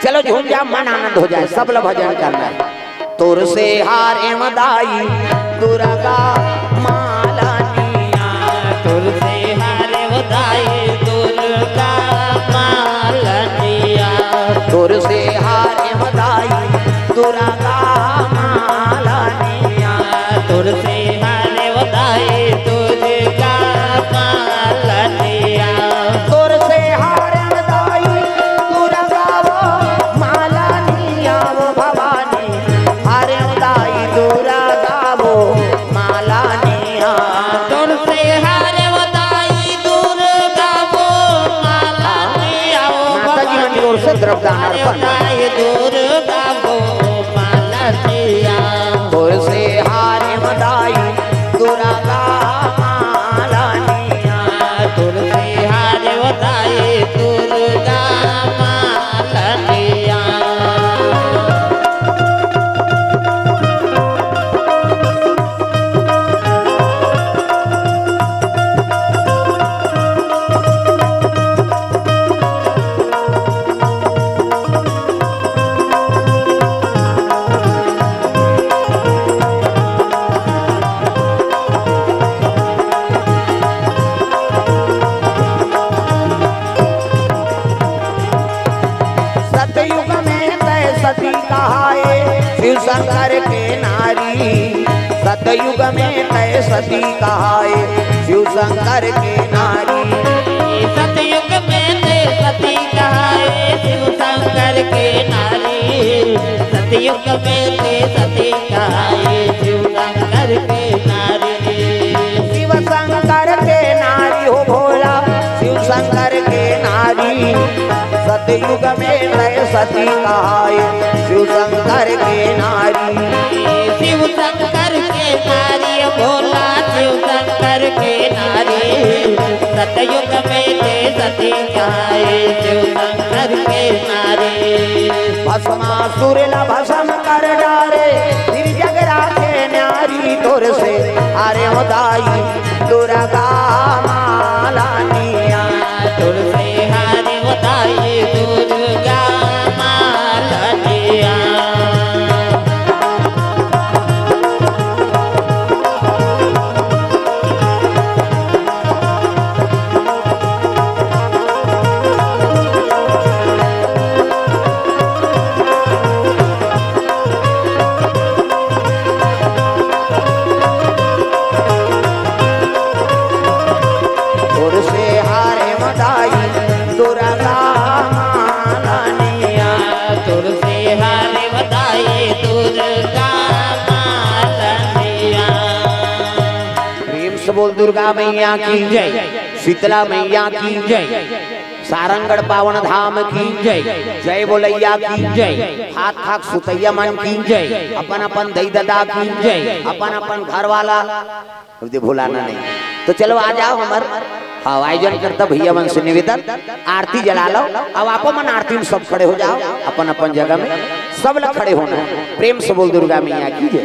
चलो झूम जा, मन आनंद हो जाए, सब लोग भजन करना है। तुर से हारे मदाई दुर्गा मालनिया, तुर से हारे मदाई दुर्गा मालनिया, तुर से हारे मदाई दुर्गा मालनिया, तुर से हारे मदाई दुर्गा मालनिया, तुर से हारे मदाई दुर्गा वो मालनिया, वो भवानी हारे मदाई दुर्गा वो मालनिया, तुर से हारे मदाई दुर्गा वो मालनिया, माता जी की ओर से द्रव्यदान अर्पण। दुर्गा वो मालनिया, तुर से हारे मदाई दुर्गा मालनिया, तुर से हारे मदाई दुर्गा मालनिया। सतयुग में तय सती कहाए शिव शंकर के नारी, सतयुग में तय सती कहाए शिव शंकर के नारी, सतयुग में ते सती कहाए शिव शंकर के नारी, सतयुग में ते सती कहाए शिव शंकर के नारी, शिव शंकर के नारी हो भोला शिव शंकर के नारी, सतयुग में तय सती कहाए शिव शंकर के नारी, शिव शंकर के नारी भोला शिव शंकर के नारी, सतयुग में ते सती कहाए शिव शंकर के नारी, भस्मासुर ला भस्म कर डारे फिर जग राखे न्यारी, तुर से हारे मदाई दुर्गा मालनिया, तुर से हारे मदाई दुर्गा मालनिया, तुर से हारे मदाई दुर्गा मालनिया, तुर से हारे मदाई दुर्गा मालनिया। प्रेम से बोल दुर्गा मैया की जय, शीतला मैया की जय, सारंगढ़ पावन धाम की जय, जय बोलैया की जय, हाथ खाक सुतैया मन की जय, अपन अपन दई ददा की जय, अपन अपन घर वाला भुलाना नहीं। तो चलो आ जाओ हमार हाँ आयोजन करता भैया मन से निवेदन, आरती जला लो। अब आप मन आरती में सब खड़े हो जाओ अपन अपन जगह में, सब लोग खड़े होना है। प्रेम से बोल दुर्गा मैया की जय।